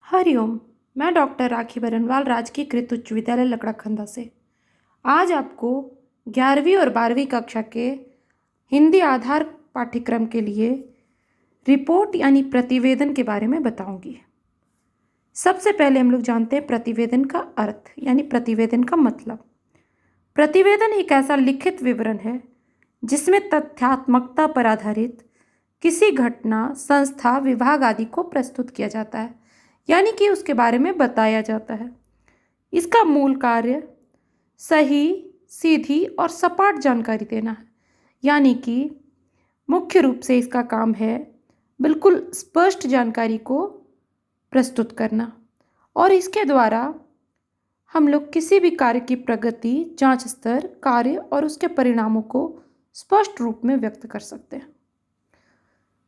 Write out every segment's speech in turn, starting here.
हरिओम। मैं डॉक्टर राखी बरनवाल राजकीय कृत उच्च विद्यालय लकड़ाखंदा से आज आपको 11वीं और 12वीं कक्षा के हिंदी आधार पाठ्यक्रम के लिए रिपोर्ट यानी प्रतिवेदन के बारे में बताऊंगी। सबसे पहले हम लोग जानते हैं प्रतिवेदन का अर्थ यानी प्रतिवेदन का मतलब। प्रतिवेदन एक ऐसा लिखित विवरण है जिसमें तथ्यात्मकता पर आधारित किसी घटना, संस्था, विभाग आदि को प्रस्तुत किया जाता है, यानी कि उसके बारे में बताया जाता है। इसका मूल कार्य सही, सीधी और सपाट जानकारी देना है, यानी कि मुख्य रूप से इसका काम है बिल्कुल स्पष्ट जानकारी को प्रस्तुत करना, और इसके द्वारा हम लोग किसी भी कार्य की प्रगति, जांच स्तर, कार्य और उसके परिणामों को स्पष्ट रूप में व्यक्त कर सकते हैं।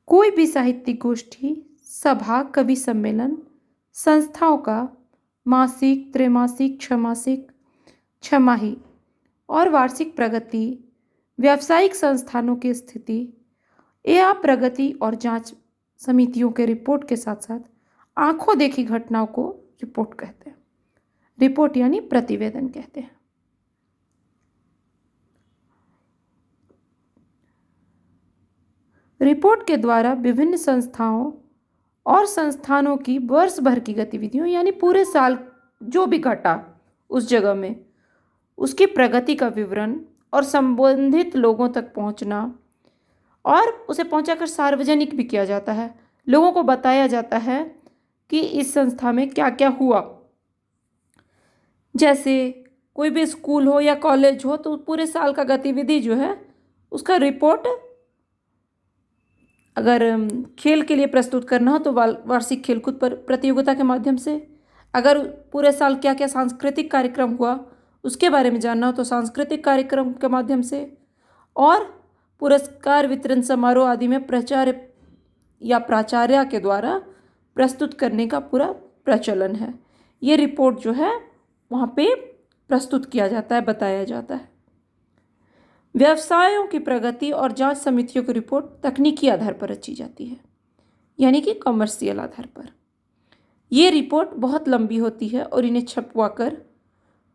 कोई भी साहित्यिक गोष्ठी, सभा, कवि सम्मेलन, संस्थाओं का मासिक, त्रैमासिक, छमासिक, छमाही और वार्षिक प्रगति, व्यावसायिक संस्थानों की स्थिति या प्रगति और जांच समितियों के रिपोर्ट के साथ साथ आंखों देखी घटनाओं को रिपोर्ट कहते हैं। रिपोर्ट यानी प्रतिवेदन कहते हैं। रिपोर्ट के द्वारा विभिन्न संस्थाओं और संस्थानों की वर्ष भर की गतिविधियों यानी पूरे साल जो भी घटा उस जगह में उसकी प्रगति का विवरण और संबंधित लोगों तक पहुंचना, और उसे पहुंचाकर सार्वजनिक भी किया जाता है। लोगों को बताया जाता है कि इस संस्था में क्या क्या हुआ। जैसे कोई भी स्कूल हो या कॉलेज हो तो पूरे साल का गतिविधि जो है उसका रिपोर्ट, अगर खेल के लिए प्रस्तुत करना हो तो वार्षिक खेलकूद पर प्रतियोगिता के माध्यम से, अगर पूरे साल क्या क्या सांस्कृतिक कार्यक्रम हुआ उसके बारे में जानना हो तो सांस्कृतिक कार्यक्रम के माध्यम से, और पुरस्कार वितरण समारोह आदि में प्रचार्य या प्राचार्य के द्वारा प्रस्तुत करने का पूरा प्रचलन है। ये रिपोर्ट जो है वहाँ पे प्रस्तुत किया जाता है, बताया जाता है। व्यवसायों की प्रगति और जांच समितियों की रिपोर्ट तकनीकी आधार पर रची जाती है, यानी कि कमर्शियल आधार पर। ये रिपोर्ट बहुत लंबी होती है और इन्हें छपवा कर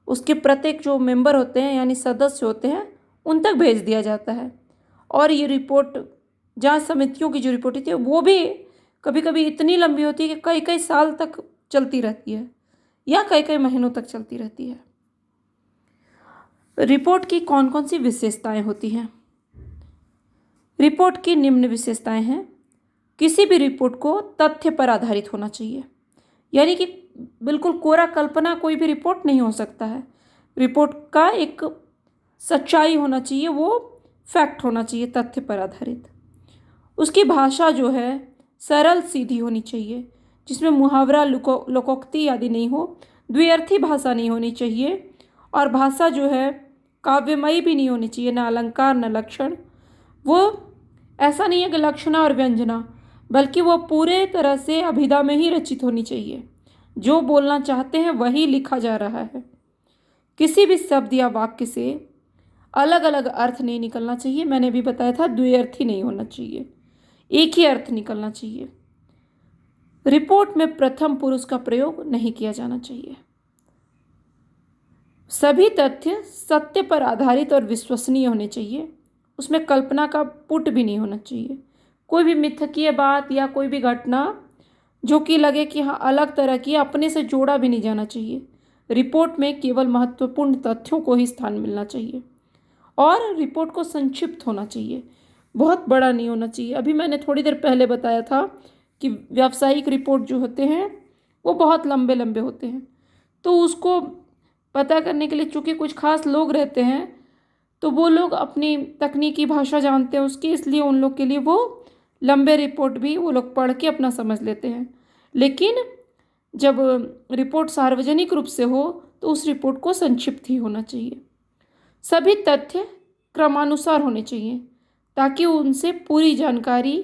उसके प्रत्येक जो मेंबर होते हैं यानी सदस्य होते हैं उन तक भेज दिया जाता है। और ये रिपोर्ट, जांच समितियों की जो रिपोर्ट होती है वो भी कभी कभी इतनी लंबी होती है कि कई कई साल तक चलती रहती है या कई कई महीनों तक चलती रहती है। रिपोर्ट की कौन कौन सी विशेषताएं होती हैं? रिपोर्ट की निम्न विशेषताएं हैं। किसी भी रिपोर्ट को तथ्य पर आधारित होना चाहिए, यानी कि बिल्कुल कोरा कल्पना कोई भी रिपोर्ट नहीं हो सकता है। रिपोर्ट का एक सच्चाई होना चाहिए, वो फैक्ट होना चाहिए, तथ्य पर आधारित। उसकी भाषा जो है सरल सीधी होनी चाहिए, जिसमें मुहावरा, लोकोक्ति आदि नहीं हो, द्व्यर्थी भाषा नहीं होनी चाहिए, और भाषा जो है काव्यमयी भी नहीं होनी चाहिए, ना अलंकार न लक्षण। वो ऐसा नहीं है कि लक्षणा और व्यंजना, बल्कि वो पूरे तरह से अभिधा में ही रचित होनी चाहिए। जो बोलना चाहते हैं वही लिखा जा रहा है। किसी भी शब्द या वाक्य से अलग अलग अर्थ नहीं निकलना चाहिए। मैंने भी बताया था द्व्यर्थी नहीं होना चाहिए, एक ही अर्थ निकलना चाहिए। रिपोर्ट में प्रथम पुरुष का प्रयोग नहीं किया जाना चाहिए। सभी तथ्य सत्य पर आधारित और विश्वसनीय होने चाहिए। उसमें कल्पना का पुट भी नहीं होना चाहिए। कोई भी मिथकीय बात या कोई भी घटना जो कि लगे कि हाँ अलग तरह की, अपने से जोड़ा भी नहीं जाना चाहिए। रिपोर्ट में केवल महत्वपूर्ण तथ्यों को ही स्थान मिलना चाहिए, और रिपोर्ट को संक्षिप्त होना चाहिए, बहुत बड़ा नहीं होना चाहिए। अभी मैंने थोड़ी देर पहले बताया था कि व्यावसायिक रिपोर्ट जो होते हैं वो बहुत लंबे लंबे होते हैं, तो उसको पता करने के लिए चूँकि कुछ खास लोग रहते हैं तो वो लोग अपनी तकनीकी भाषा जानते हैं उसकी, इसलिए उन लोग के लिए वो लंबे रिपोर्ट भी वो लोग पढ़ के अपना समझ लेते हैं। लेकिन जब रिपोर्ट सार्वजनिक रूप से हो तो उस रिपोर्ट को संक्षिप्त ही होना चाहिए। सभी तथ्य क्रमानुसार होने चाहिए ताकि उनसे पूरी जानकारी,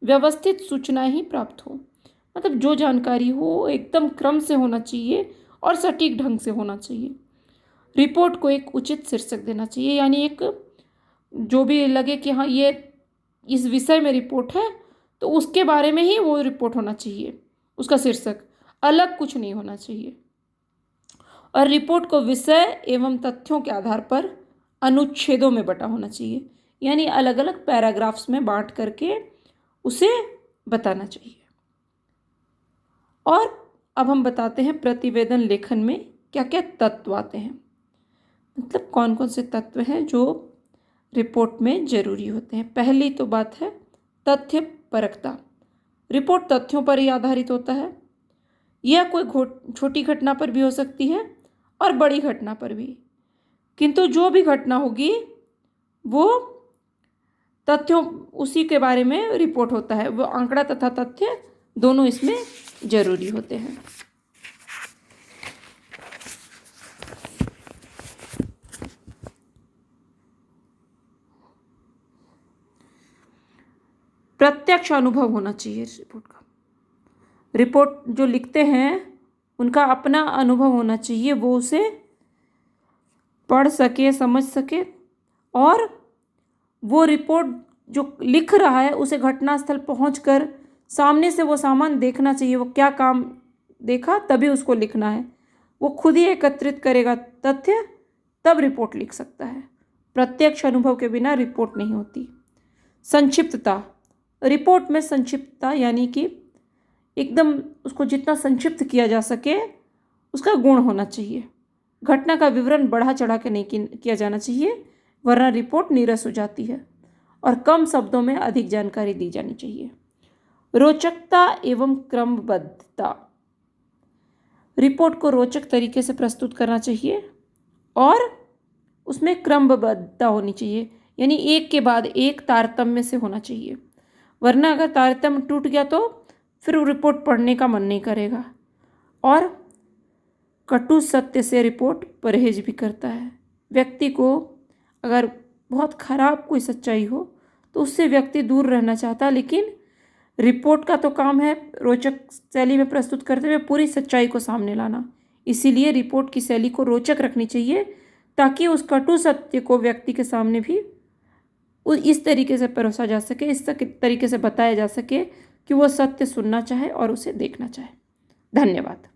व्यवस्थित सूचनाएं ही प्राप्त हो। मतलब जो जानकारी हो एकदम क्रम से होना चाहिए और सटीक ढंग से होना चाहिए। रिपोर्ट को एक उचित शीर्षक देना चाहिए, यानी एक जो भी लगे कि हाँ ये इस विषय में रिपोर्ट है तो उसके बारे में ही वो रिपोर्ट होना चाहिए, उसका शीर्षक। अलग कुछ नहीं होना चाहिए। और रिपोर्ट को विषय एवं तथ्यों के आधार पर अनुच्छेदों में बटा होना चाहिए, यानी अलग अलग पैराग्राफ्स में बांट करके उसे बताना चाहिए। और अब हम बताते हैं प्रतिवेदन लेखन में क्या क्या तत्व आते हैं, मतलब कौन कौन से तत्व हैं जो रिपोर्ट में जरूरी होते हैं। पहली तो बात है तथ्य परकता। रिपोर्ट तथ्यों पर ही आधारित होता है। यह कोई छोटी घटना पर भी हो सकती है और बड़ी घटना पर भी, किंतु जो भी घटना होगी वो तथ्यों उसी के बारे में रिपोर्ट होता है। वो आंकड़ा तथा तथ्य दोनों इसमें जरूरी होते हैं। प्रत्यक्ष अनुभव होना चाहिए रिपोर्ट का। रिपोर्ट जो लिखते हैं उनका अपना अनुभव होना चाहिए, वो उसे पढ़ सके, समझ सके, और वो रिपोर्ट जो लिख रहा है उसे घटनास्थल पहुंचकर सामने से वो सामान देखना चाहिए, वो क्या काम देखा तभी उसको लिखना है। वो खुद ही एकत्रित करेगा तथ्य, तब रिपोर्ट लिख सकता है। प्रत्यक्ष अनुभव के बिना रिपोर्ट नहीं होती। संक्षिप्तता। रिपोर्ट में संक्षिप्तता यानी कि एकदम उसको जितना संक्षिप्त किया जा सके उसका गुण होना चाहिए। घटना का विवरण बढ़ा चढ़ा के नहीं किया जाना चाहिए, वरना रिपोर्ट नीरस हो जाती है। और कम शब्दों में अधिक जानकारी दी जानी चाहिए। रोचकता एवं क्रमबद्धता। रिपोर्ट को रोचक तरीके से प्रस्तुत करना चाहिए और उसमें क्रमबद्धता होनी चाहिए, यानी एक के बाद एक तारतम्य से होना चाहिए, वरना अगर तारतम्य टूट गया तो फिर वो रिपोर्ट पढ़ने का मन नहीं करेगा। और कटु सत्य से रिपोर्ट परहेज भी करता है। व्यक्ति को अगर बहुत खराब कोई सच्चाई हो तो उससे व्यक्ति दूर रहना चाहता है, लेकिन रिपोर्ट का तो काम है रोचक शैली में प्रस्तुत करते हुए पूरी सच्चाई को सामने लाना। इसीलिए रिपोर्ट की शैली को रोचक रखनी चाहिए, ताकि उस कटु सत्य को व्यक्ति के सामने भी इस तरीके से परोसा जा सके, इस तरीके से बताया जा सके कि वो सत्य सुनना चाहे और उसे देखना चाहे। धन्यवाद।